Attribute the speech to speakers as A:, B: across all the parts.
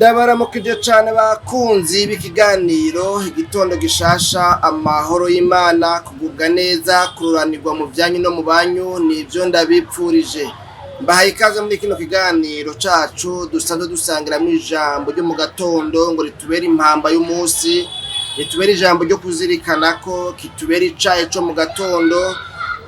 A: Ndabaramukije cane bakunzi b'ikiganiro igitondo gishasha, amahoro y'Imana, kugubwa neza, kururanirwa mu vyanyu no mu banyu, nivyo ndabipfurije. Mbahaye ikaze muri kino kiganiro cacu dusanzwe dusangiramwo ijambo ryo mu gatondo ngo ritubere impamba y'umunsi, ritubere ijambo ryo kuzirikanako, kitubere icayi co mu gatondo,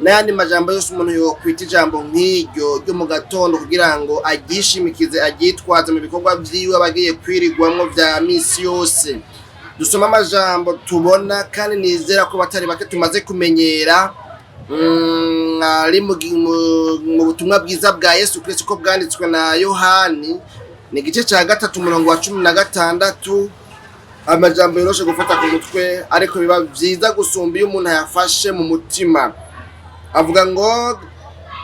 A: n'ayandi majambo yose umuntu yokwita ijambo nk'iryo ryo mu gatondo kugira ngo agishimikize aryitwaze mu bikorwa vyiwe abagiye kwirigwamwo vya misi yose. Dusoma amajambo tubona kandi nizera ko batari bake tumaze kumenyera ari mu butumwa bwiza bwa Yesu Kristo ko bwanditswe na Yohani, ni igice ca 3 umurongo wa 16. Amajambo yoroshe gufata ku mutwe ariko biba vyiza gusumba iyo umuntu yafashe mu mutima. Avuga ngo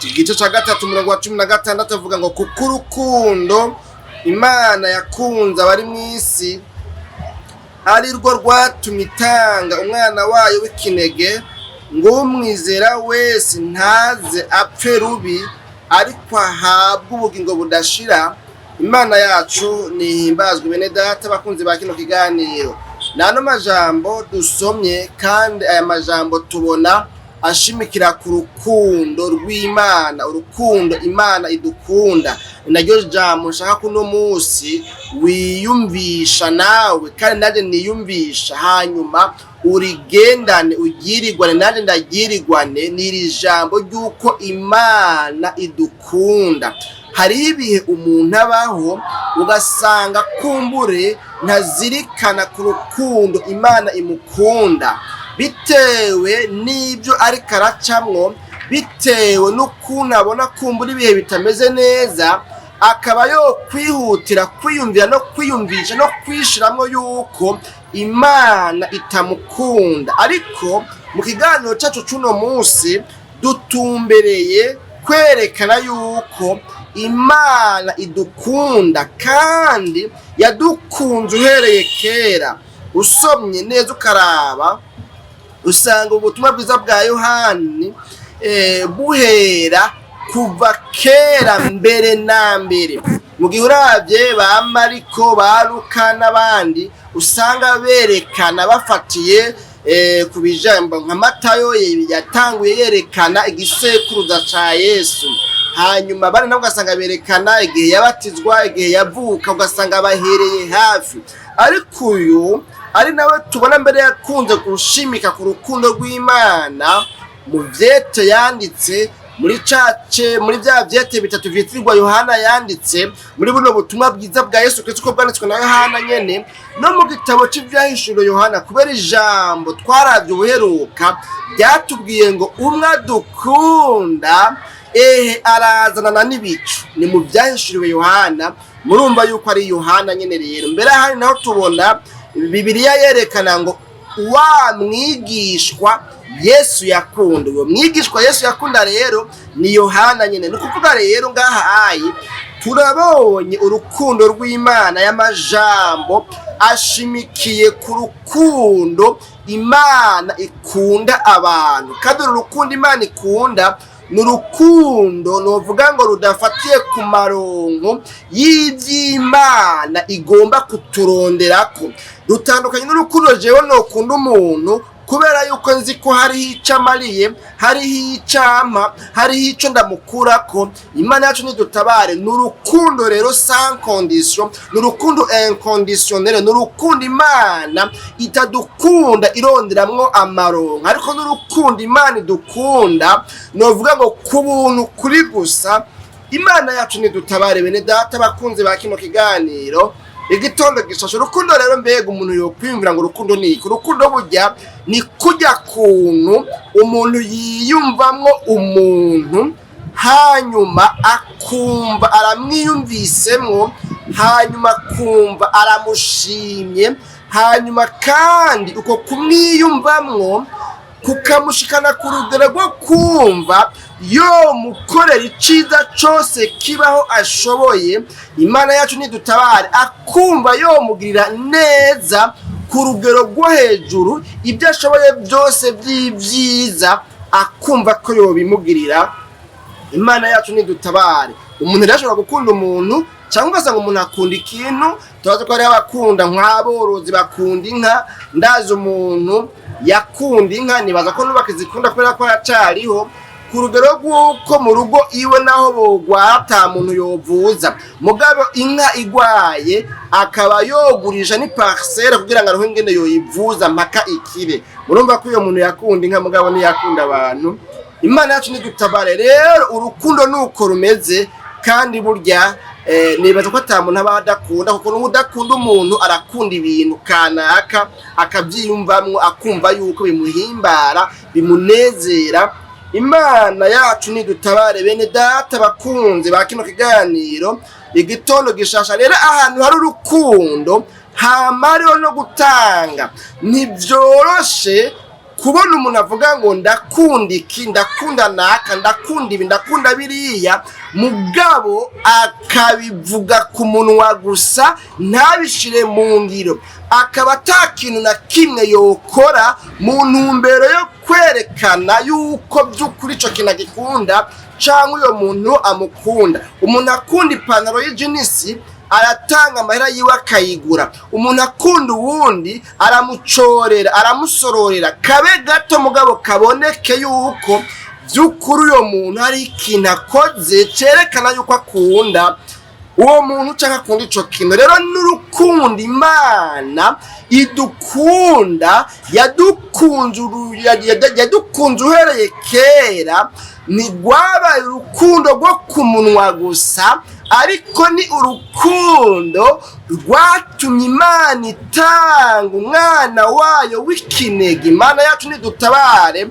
A: igice ca 3 umurongo wa 16 avuga ngo kuko urukundo Imana yakunze abari mw'isi ari rwo rwatumye itanga umwana wayo w'ikinege ngo umwizera wese ntaze apfe rubi ariko ahabwe ubugingo budashira. Imana yacu nihimbazwe bene data bakunzi ba kino kiganiro. Nano majambo dusomye kandi aya majambo tubona ashimikira ku rukundo rw'Imana, urukundo Imana idukunda. Naryo jambo nshaka kuno munsi wiyumvisha nawe kandi naje niyumvisha, hanyuma urigendane ugirirwane naje ndagirirwane n'iri jambo ry'uko Imana idukunda. Hari ibihe umuntu abaho ugasanga kumbure ntazirikana ku rukundo Imana imukunda, bitewe n'ibyo ariko aracamwo, bitewe n'ukuntu abona kumbura ibihe bitameze neza, akaba yo kwihutira kwiyumvira no kwiyumvisha no kwishiramwo yuko Imana itamukunda. Ariko mu kiganiro cyacu c'uno munsi dutumbereye kwerekana yuko Imana idukunda kandi yadukunze uhereye kera. Usomye neza ukaraba usanga ubutumwa bwiza bwa Yohani buhera kuva kera mbere na mbere. Mu gihe uravye ba Mariko, ba Luka n'abandi usanga berekana bafatiye ku bijambo nka Matayo yatanguye yerekana igisekuruza ca Yesu, hanyuma bari nabo ugasanga berekana igihe yabatizwa, igihe yavuka, ugasanga bahereye hafi. Ariko uyu ari nawe tubona mbere yakunze gushimika ku rukundo rw'Imana mu vyete yanditse muri vya vyete bitatu vyitirirwa Yohana yanditse muri buno butumwa bwiza bwa Yesu Kristo ko bwanditswe na Yohana nyene, no mu gitabo c'ivyahishuro Yohana, kubera ijambo twaravye ubuheruka ryatubwiye ngo umwe adukunda arazanana n'ibicu. Ni mu vyahishuriwe Yohana, murumva yuko ari Yohana nyene. Rero mbere hari naho tubona Bibiliya yerekana ngo wa mwigishwa Yesu yakunda. Uwo mwigishwa Yesu yakunda rero ni Yohana nyene. Ni kuvuga rero ngaha turabonye urukundo rw'Imana y'amajambo ashimikiye ku rukundo Imana ikunda abantu. Kandi urukundo Imana ikunda n'urukundo novuga ngo rudafatiye ku maronko y'ivy'Imana igomba kuturonderako. Rutandukanye n'urukundo jewe nokunda umuntu kubera yuko nzi ko hariho ico amariye, hariho icampa, hariho ico ndamukurako. Imana yacu nidutabare. N'urukundo rero sans condition, n'urukundo inconditionnel, n'urukundo Imana itadukunda ironderamwo amaronko, ariko n'urukundo Imana idukunda novuga ngo ku buntu kuri gusa. Imana yacu nidutabare bene data bakunze ba kino kiganiro igitondo gishasha. Urukundo rero mbega umuntu yokwiyumvira ngo urukundo ni iki? Urukundo burya ni kujya kuntu umuntu yiyumvamwo umuntu, hanyuma akumva aramwiyumvisemwo, hanyuma akumva aramushimye, hanyuma kandi uko kumwiyumvamwo kukamushikana ku rugero rwo kumva yo mukorera iciza cose kibaho ashoboye. Imana yacu nidutabare akumva yo mugirira neza ku rugero rwo hejuru, ibyo ashoboye byose by'ivyiza akumva ko yo bimugirira. Imana yacu nidutabare. Umuntu rashobora gukunda umuntu cyangwa ugasanga umuntu akunda ikintu tubaze ko ari abakunda nk'aborozi bakunda inka. Ndazi umuntu yakunda inka, nibaza ko nubakizikunda kubera ko aracariho, ku rugero rw'uko mu rugo iwe naho bogwara ata muntu yovuza, mugabo inka igwaye akaba yogurisha ni parcelle kugira ngo aronke ingene yoyivuza mpaka ikire. Murumva ko uyo muntu yakunda inka mugabo ntiyakunda abantu. Imana yacu nidutabare rero, urukundo nuko rumeze, kandi burya nibaza ko ata muntu aba adakunda, kuko n'udakunda umuntu arakunda ibintu kanaka akabyiyumvamwo, akumva yuko bimuhimbara bimunezera. Imana yacu nidutabare bene data bakunze ba kino kiganiro igitondo gishasha. Rero ahantu hari urukundo hamariho no gutanga, ntivyoroshe kubona umuntu avuga ngo ndakunda iki, ndakunda naka, ndakunda ibi, ndakunda biriya, mugabo akabivuga ku munwa gusa ntabishire mu ngiro, akaba atakintu na kimwe yokora mu ntumbero yo kwerekana yuko by'ukuri ico kintu agikunda canke uyo muntu amukunda. Umuntu akunda ipantaro y'ijinisi aratanga amahera yiwe akayigura, umuntu akunda uwundi aramucorera, aramusororera kabe gato mugabo kaboneke yuko by'ukuri uyo muntu hari ikintu akoze cerekana yuko akunda uwo muntu canke akunda ico kintu. Rero n'urukundo Imana idukunda, yadukunze uhereye kera, ntigwabaye urukundo rwo ku munwa gusa, ariko ni urukundo rwatumye Imana itanga umwana wayo w'ikinege. Imana yacu nidutabare,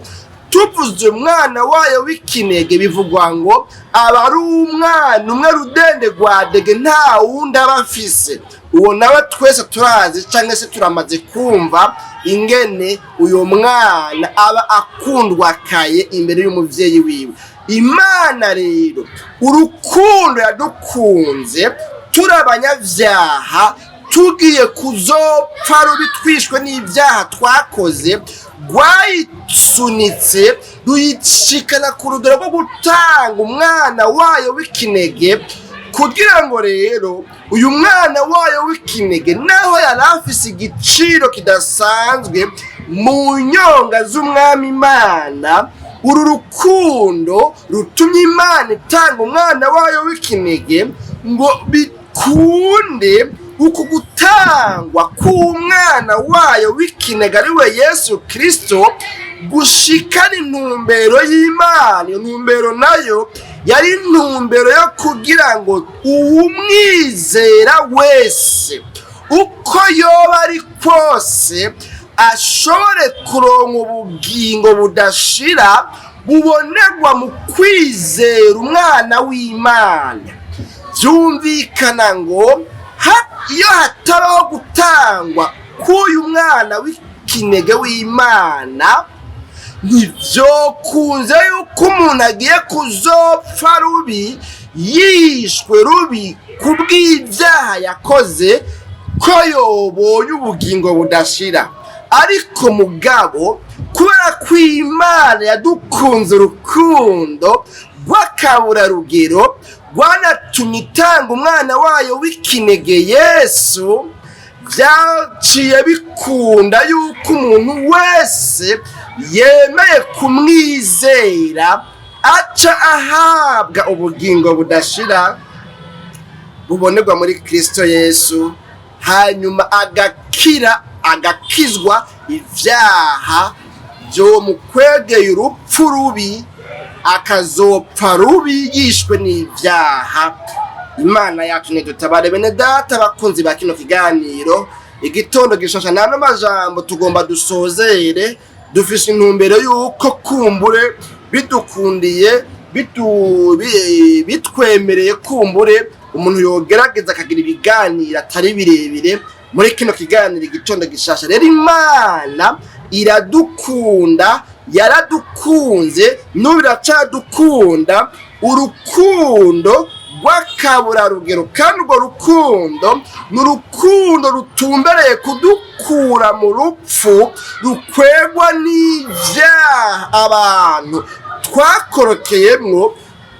A: tuvuze umwana wayo w'ikinege bivugwa ngo aba ari umwana umwe rudende rwadege nta wundi aba afise. Uwo nawe twese turazi canke se turamaze kumva ingene uyo mwana aba akundwa kaye imbere y'umuvyeyi wiwe. Imana rero urukundo yadukunze turi abanyavyaha, tugiye kuzopfa rubi twishwe n'ibyaha twakoze, rwayisunitse ruyishikana ku rugero rwo gutanga umwana wayo w'ikinege, kugira ngo rero uyu mwana wayo w'ikinege naho yari afise igiciro kidasanzwe mu nyonga z'umwami Imana, uru rukundo rutumye Imana itanga umwana wayo w'ikinege ngo bikunde uku gutangwa k'umwana wayo w'ikinege ari we Yesu Kristo gushikana intumbero y'Imana. Iyo ntumbero nayo yari intumbero yo kugira ngo uwumwizera wese uko yoba ari kose ashobore kuronka ubugingo budashira bubonerwa mu kwizera umwana w'Imana. Byumvikana ngo iyo hatabaho gutangwa k'uyu mwana w'ikinege w'Imana, ntivyokunze yuko umuntu agiye kuzopfa rubi, yishwe rubi kubw'ivyaha yakoze, ko yobonye ubugingo budashira. Ariko mugabo kubera ko Imana yadukunze urukundo rw'akaburarugero, rwanatumye itanga umwana wayo w'ikinege Yesu, byaciye bikunda yuko umuntu wese yemeye kumwizera aca ahabwa ubugingo budashira bubonerwa muri Kristo Yesu, hanyuma agakizwa ivyaha byo mukwegeye urupfu rubi, akazopfa rubi yishwe n'ivyaha. Imana yacu nidutabare bene data bakunzi ba kino kiganiro igitondo gishasha. Nano majambo tugomba dusozere, dufise intumbero yuko kumbure bidukundiye bitwemereye kumbure umuntu yogerageza akagira ibiganiro atari birebire muri kino kiganiro igitondo gishasha. Rero Imana iradukunda, yaradukunze, n'ubiracadukunda, urukundo rw'akaburarugero, kandi urwo rukundo n'urukundo rutumbereye kudukura mu rupfu rukwegwa n'ivyaha abantu twakorokeyemwo,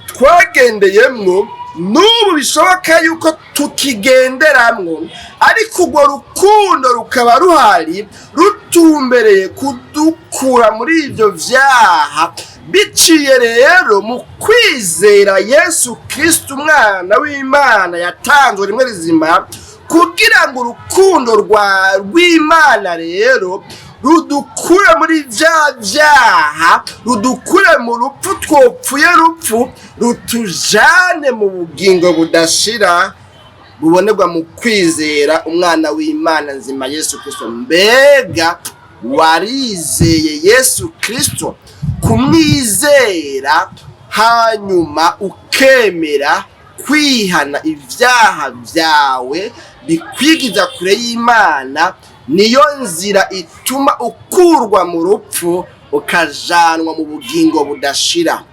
A: twagendeyemwo, n'ubu bishoboka yuko tukigenderamwo, ariko urwo rukundo rukaba ruhari rutumbereye kudukura muri ibyo vyaha, biciye rero mu kwizera Yesu Kristo umwana w'Imana yatanzwe rimwe rizima, kugira ngo urukundo rw'Imana rero rudukure muri vya vyaha, rudukure mu rupfu twopfuye rupfu, rutujane mu bugingo budashira bubonerwa mu kwizera umwana w'Imana nzima Yesu Kristo. Mbega warizeye Yesu Kristo? Kumwizera hanyuma ukemera kwihana ivyaha vyawe bikwigiza kure y'Imana, niyo nzira ituma ukurwa mu rupfu ukajanwa mu bugingo budashira.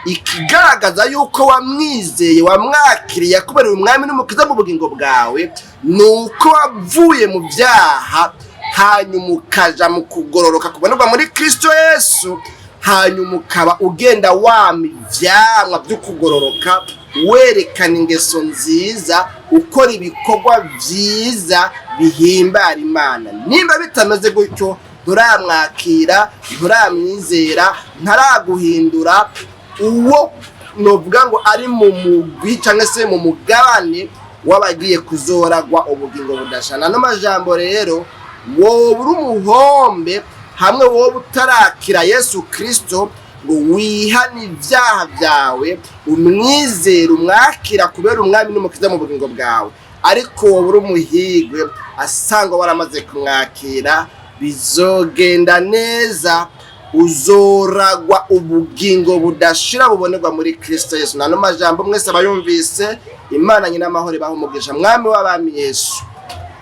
A: Ikigaragaza yuko wamwizeye, wamwakiriye kubera umwami n'umukiza mu bugingo bwawe, nuko wavuye mu vyaha hanyuma ukaja mu kugororoka kubonerwa muri Kristo Yesu, hanyuma ukaba ugenda wama ivyamwa vyo kugororoka, werekana ingeso nziza, ukora ibikorwa vyiza bihimbara Imana. Nimba bitameze gutyo, nturamwakira, nturamwizera, ntaraguhindura uwo novuga ngo ari mu mugwi cyangwa se mu mugabane w'abagiye kuzoragwa ubugingo budashana. N'amajambo rero, wowe uri umuhombe hamwe wowe utarakira Yesu Kristo ngo wihane ivyaha vyawe, umwizere, umwakira kubera umwami n'umukiza mu bugingo bwawe. Ariko wowe uri umuhigwe asanga waramaze kumwakira, bizogenda neza, uzoragwa ubugingo budashira bubonerwa muri Kristo Yesu. Nano majambo mwese abayumvise, Imana nyina amahoro ibahe umugisha. Mwami w'abami Yesu,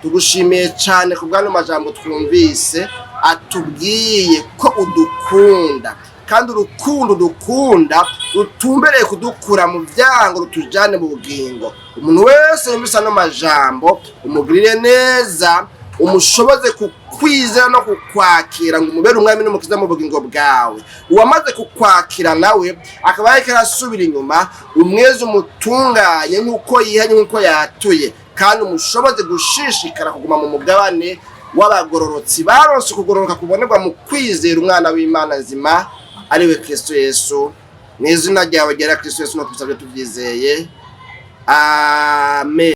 A: tugushimiye cyane ku bw'ano majambo twumvise, atubwiye ko udukunda, kandi urukundo dukunda rutumbereye kudukura mu vyango, rutujane mu bugingo. Umuntu wese yumvise ano majambo umugirire neza, umushoboze kukwizera no kukwakira ngo umubere umwami n'umukiza mu bugingo bwawe. Uwamaze kukwakira nawe akaba yariko arasubira inyuma, umweze umutunganye nk'uko yihanye, nk'uko yatuye, kandi umushoboze gushishikara kuguma mu mugabane w'abagororotsi baronse kugororoka kubonerwa mu kwizera umwana w'Imana nzima ariwe Kristo Yesu. Mu izina ryawe ryera Kristo Yesu no tubisabye tubyizeye, amen.